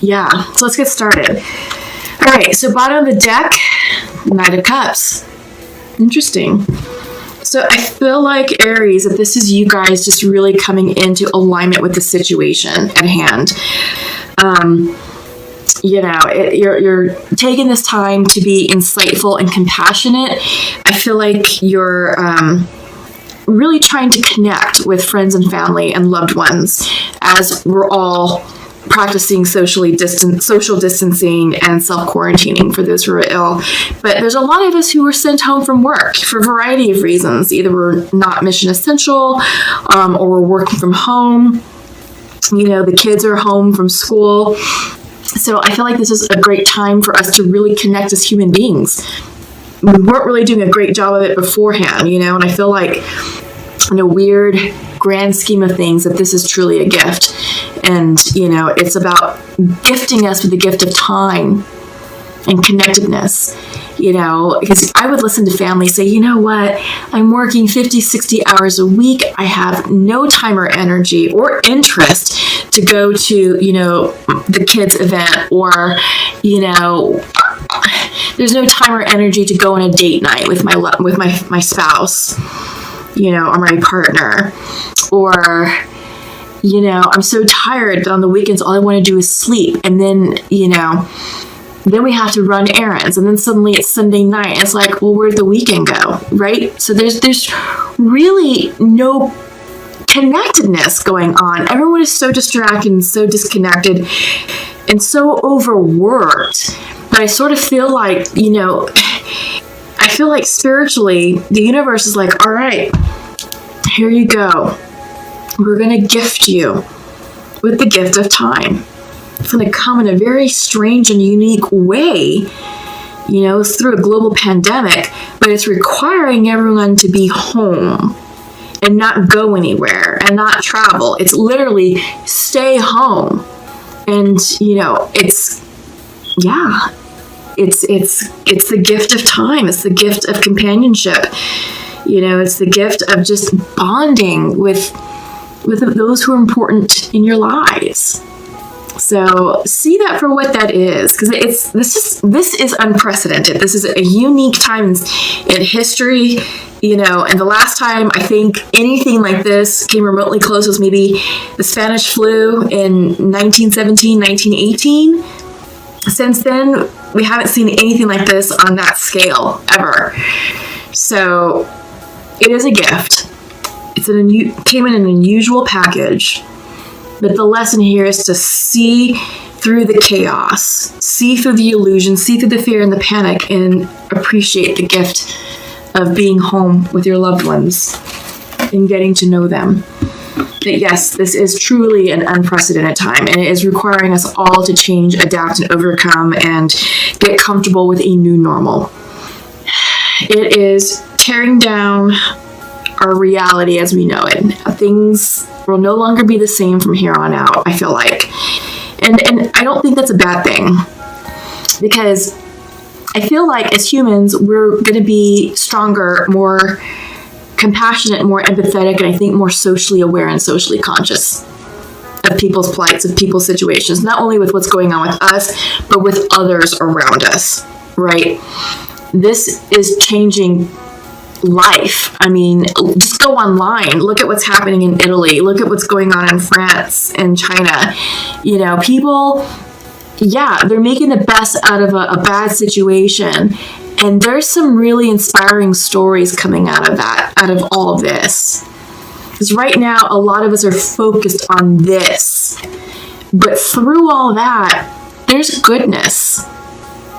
Yeah, so let's get started. All right, so bottom of the deck, Knight of Cups. Interesting. So I feel like, Aries, that this is you guys just really coming into alignment with the situation at hand. You're taking this time to be insightful and compassionate. I feel like you're really trying to connect with friends and family and loved ones as we're all practicing social distancing and self-quarantining for those who are ill. But there's a lot of us who were sent home from work for a variety of reasons. Either we're not mission essential or we're working from home. The kids are home from school. So I feel like this is a great time for us to really connect as human beings. We weren't really doing a great job of it beforehand, and I feel like in a weird grand scheme of things that this is truly a gift. And, it's about gifting us with the gift of time and connectedness, because I would listen to family say, you know what, I'm working 50, 60 hours a week. I have no time or energy or interest to go to, the kids' event, or, there's no time or energy to go on a date night with my spouse, or my partner, or, I'm so tired that on the weekends all I want to do is sleep. And then, then we have to run errands, and then suddenly it's Sunday night. It's like, well, where'd the weekend go, right? So there's really no connectedness going on. Everyone is so distracted and so disconnected and so overworked. But I sort of feel like, I feel like spiritually, the universe is like, all right, here you go. We're going to gift you with the gift of time. It's going to come in a very strange and unique way. It's through a global pandemic, but it's requiring everyone to be home and not go anywhere and not travel. It's literally stay home. And, it's the gift of time. It's the gift of companionship. It's the gift of just bonding with those who are important in your lives. So see that for what that is, because this is unprecedented. This is a unique time in history, and the last time I think anything like this came remotely close was maybe the Spanish flu in 1917, 1918. Since then, we haven't seen anything like this on that scale ever. So it is a gift. Came in an unusual package. But the lesson here is to see through the chaos, see through the illusion, see through the fear and the panic, and appreciate the gift of being home with your loved ones and getting to know them. That yes, this is truly an unprecedented time, and it is requiring us all to change, adapt, and overcome, and get comfortable with a new normal. It is tearing down our reality as we know it. Things will no longer be the same from here on out, I feel like. And I don't think that's a bad thing, because I feel like as humans, we're going to be stronger, more compassionate, more empathetic, and I think more socially aware and socially conscious of people's plights, of people's situations, not only with what's going on with us, but with others around us, right? This is changing life. I mean, just go online, look at what's happening in Italy, look at what's going on in France and China. People, they're making the best out of a bad situation. And there's some really inspiring stories coming out of all of this. Because right now, a lot of us are focused on this. But through all that, there's goodness.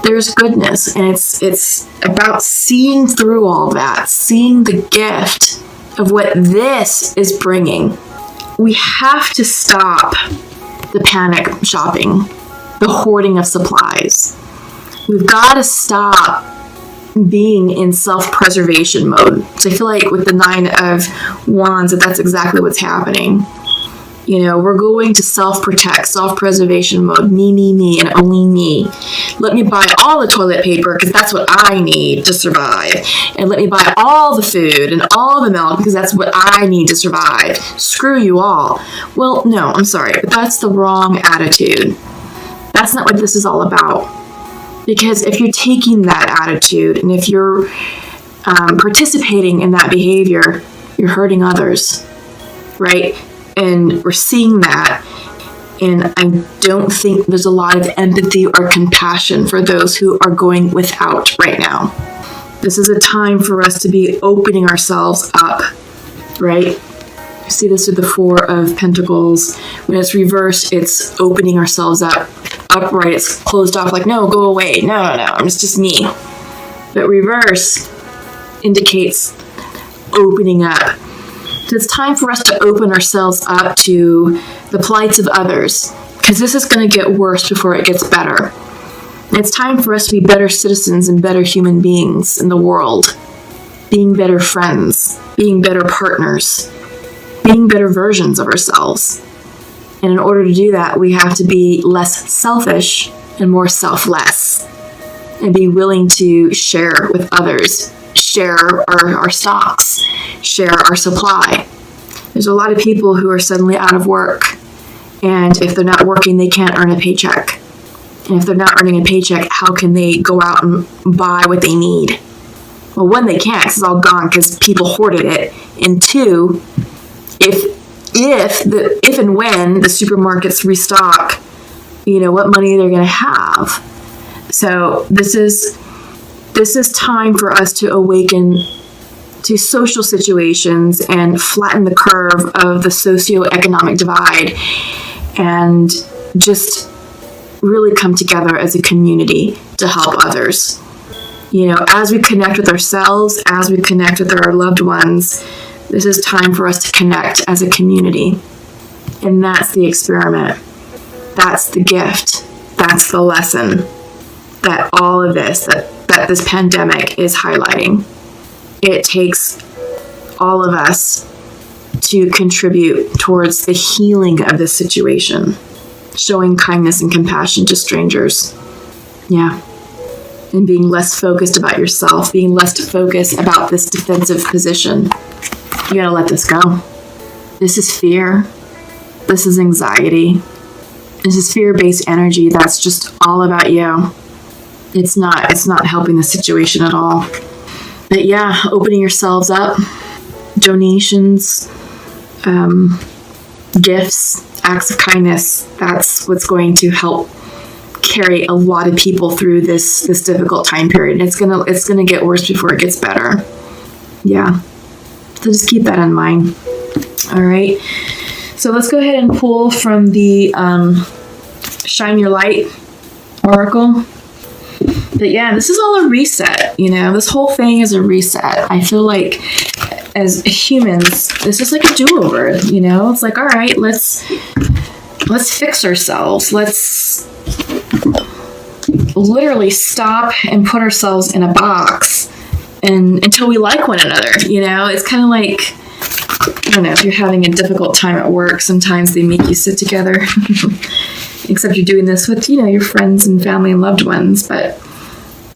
There's goodness. And it's about seeing through all that, seeing the gift of what this is bringing. We have to stop the panic shopping, the hoarding of supplies. We've got to stop being in self-preservation mode. So I feel like with the 9 of Wands, that's exactly what's happening. We're going to self-protect, self-preservation mode. Me, and only me. Let me buy all the toilet paper because that's what I need to survive. And let me buy all the food and all the milk because that's what I need to survive. Screw you all. Well, no, I'm sorry, but that's the wrong attitude. That's not what this is all about. Because if you're taking that attitude and if you're participating in that behavior, you're hurting others, right? And we're seeing that. And I don't think there's a lot of empathy or compassion for those who are going without right now. This is a time for us to be opening ourselves up, right? You see this with the Four of Pentacles. When it's reversed, it's opening ourselves up. Upright, it's closed off, like, no, go away. No, it's just me. But reverse indicates opening up. So it's time for us to open ourselves up to the plights of others, because this is going to get worse before it gets better. It's time for us to be better citizens and better human beings in the world, being better friends, being better partners, being better versions of ourselves. And in order to do that, we have to be less selfish and more selfless, and be willing to share with others, share our stocks, share our supply. There's a lot of people who are suddenly out of work, and if they're not working, they can't earn a paycheck. And if they're not earning a paycheck, how can they go out and buy what they need? Well, one, they can't, 'cause it's all gone because people hoarded it. And two, if and when the supermarkets restock, what money they're going to have. So this is time for us to awaken to social situations and flatten the curve of the socioeconomic divide, and just really come together as a community to help others. As we connect with ourselves, as we connect with our loved ones, this is time for us to connect as a community. And that's the experiment. That's the gift. That's the lesson that all of this, that this pandemic is highlighting. It takes all of us to contribute towards the healing of this situation, showing kindness and compassion to strangers. Yeah. And being less focused about yourself, being less focused about this defensive position. You gotta let this go. This is fear. This is anxiety. This is fear-based energy that's just all about you. It's not helping the situation at all. But yeah, opening yourselves up, donations, gifts, acts of kindness, that's what's going to help carry a lot of people through this difficult time period. It's gonna get worse before it gets better. Yeah. So just keep that in mind. All right. So let's go ahead and pull from the Shine Your Light Oracle. But yeah, this is all a reset. This whole thing is a reset. I feel like as humans, this is like a do-over. It's like, all right, let's fix ourselves. Let's literally stop and put ourselves in a box until we like one another. It's kind of like, I don't know, if you're having a difficult time at work, sometimes they make you sit together. Except you're doing this with, your friends and family and loved ones. But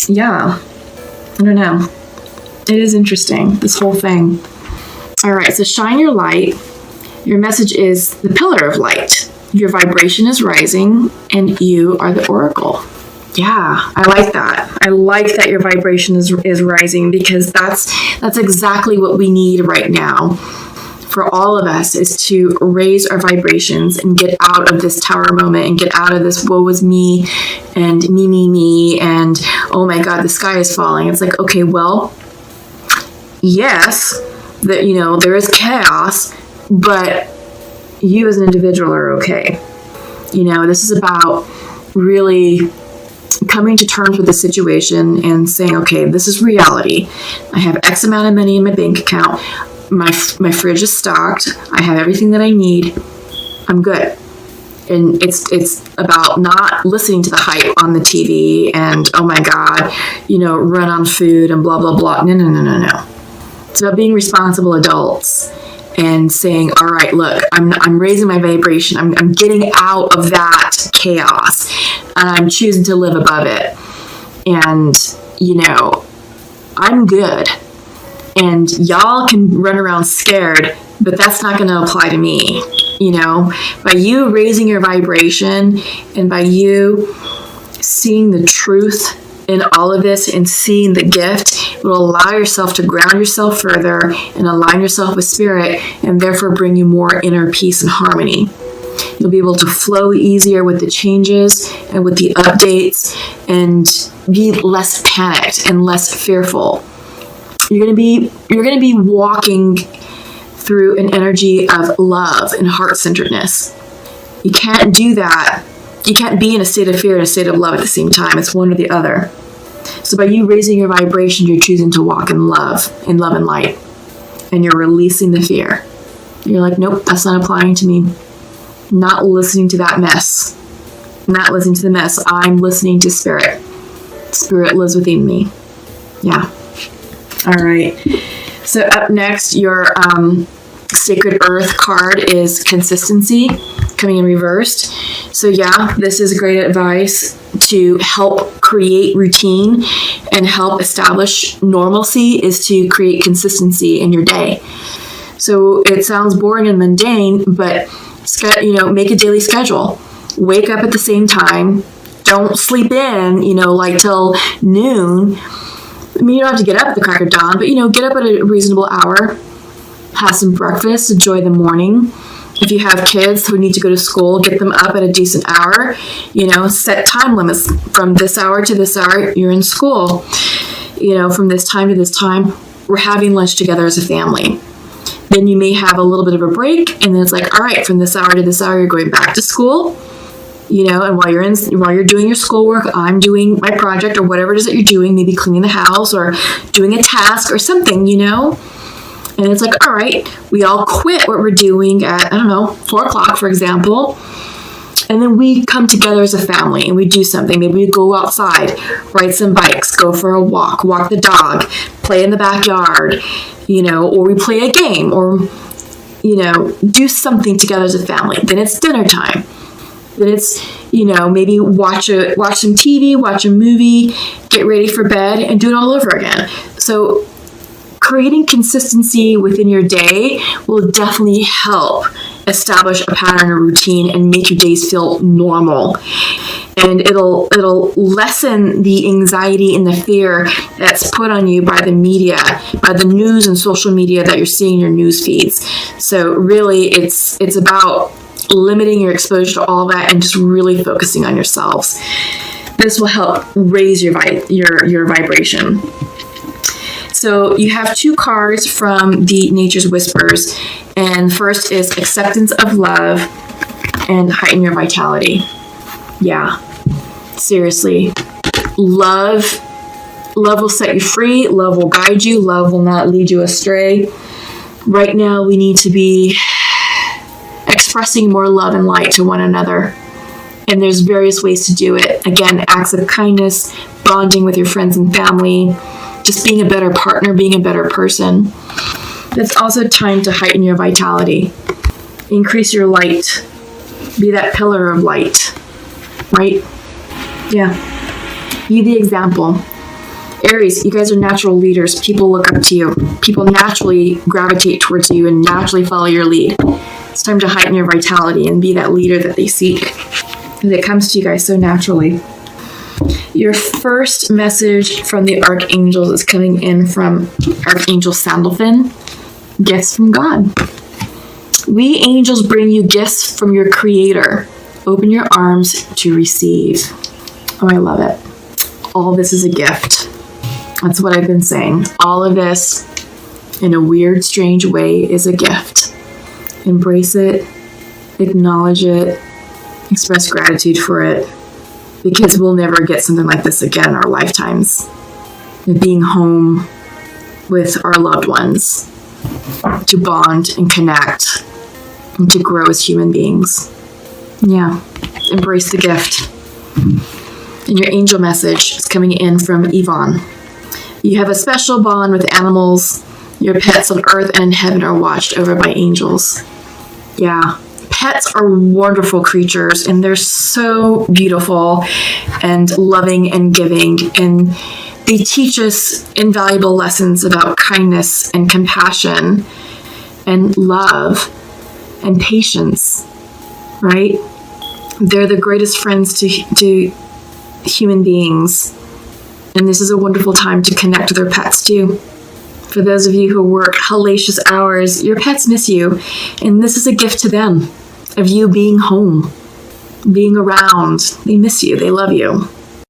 yeah, I don't know. It is interesting, this whole thing. All right, so shine your light. Your message is the pillar of light. Your vibration is rising, and you are the oracle. Yeah, I like that. I like that your vibration is rising, because that's exactly what we need right now. For all of us, is to raise our vibrations and get out of this tower moment and get out of this woe is me and me and oh my God, the sky is falling. It's like, okay, well, yes, that there is chaos, but you as an individual are okay. This is about really coming to terms with the situation and saying, okay, this is reality. I have X amount of money in my bank account. My fridge is stocked. I have everything that I need. I'm good. And it's about not listening to the hype on the TV and, oh my God, run on food and blah, blah, blah. No. It's about being responsible adults and saying, all right, look, I'm raising my vibration. I'm getting out of that chaos, and I'm choosing to live above it. And, I'm good. And y'all can run around scared, but that's not going to apply to me. by you raising your vibration and by you seeing the truth in all of this and seeing the gift, it will allow yourself to ground yourself further and align yourself with spirit, and therefore bring you more inner peace and harmony. You'll be able to flow easier with the changes and with the updates and be less panicked and less fearful. You're going to be walking through an energy of love and heart-centeredness. You can't do that. You can't be in a state of fear and a state of love at the same time. It's one or the other. So by you raising your vibration, you're choosing to walk in love and light. And you're releasing the fear. You're like, nope, that's not applying to me. Not listening to that mess. Not listening to the mess. I'm listening to spirit. Spirit lives within me. Yeah. All right. So up next, your Sacred Earth card is consistency, coming in reversed. So yeah, this is great advice to help create routine and help establish normalcy, is to create consistency in your day. So it sounds boring and mundane, but make a daily schedule. Wake up at the same time. Don't sleep in, like till noon. I mean, you don't have to get up at the crack of dawn, but, get up at a reasonable hour. Have some breakfast. Enjoy the morning. If you have kids who need to go to school, get them up at a decent hour. Set time limits. From this hour to this hour, you're in school. From this time to this time, we're having lunch together as a family. Then you may have a little bit of a break, and then it's like, all right, from this hour to this hour, you're going back to school. And while you're doing your schoolwork, I'm doing my project or whatever it is that you're doing, maybe cleaning the house or doing a task or something, And it's like, all right, we all quit what we're doing at, 4 o'clock, for example. And then we come together as a family and we do something. Maybe we go outside, ride some bikes, go for a walk the dog, play in the backyard, or we play a game or, do something together as a family. Then it's dinner time. Then it's, maybe watch some TV, watch a movie, get ready for bed, and do it all over again. So creating consistency within your day will definitely help establish a pattern or routine and make your days feel normal. And it'll lessen the anxiety and the fear that's put on you by the media, by the news and social media that you're seeing in your news feeds. So really, it's about limiting your exposure to all of that and just really focusing on yourselves. This will help raise your vibration. So you have 2 cards from the Nature's Whispers, and first is acceptance of love and heighten your vitality. Yeah, seriously. Love will set you free. Love will guide you. Love will not lead you astray. Right now, we need to be expressing more love and light to one another. And there's various ways to do it. Again, acts of kindness, bonding with your friends and family, just being a better partner, being a better person. It's also time to heighten your vitality. Increase your light. Be that pillar of light. Right? Yeah. Be the example. Aries, you guys are natural leaders. People look up to you. People naturally gravitate towards you and naturally follow your lead. It's time to heighten your vitality and be that leader that they seek. And it comes to you guys so naturally. Your first message from the archangels is coming in from Archangel Sandalphon. Gifts from God. We angels bring you gifts from your Creator. Open your arms to receive. Oh, I love it. All this is a gift. That's what I've been saying. All of this, in a weird, strange way, is a gift. Embrace it. Acknowledge it. Express gratitude for it. Because we'll never get something like this again in our lifetimes. Being home with our loved ones. To bond and connect. And to grow as human beings. Yeah. Embrace the gift. And your angel message is coming in from Yvonne. You have a special bond with animals. Your pets on earth and in heaven are watched over by angels. Yeah. Pets are wonderful creatures, and they're so beautiful and loving and giving. And they teach us invaluable lessons about kindness and compassion and love. and patience, right? They're the greatest friends to human beings. And this is a wonderful time to connect with their pets too. For those of you who work hellacious hours, your pets miss you. And this is a gift to them of you being home, being around. They miss you. They love you.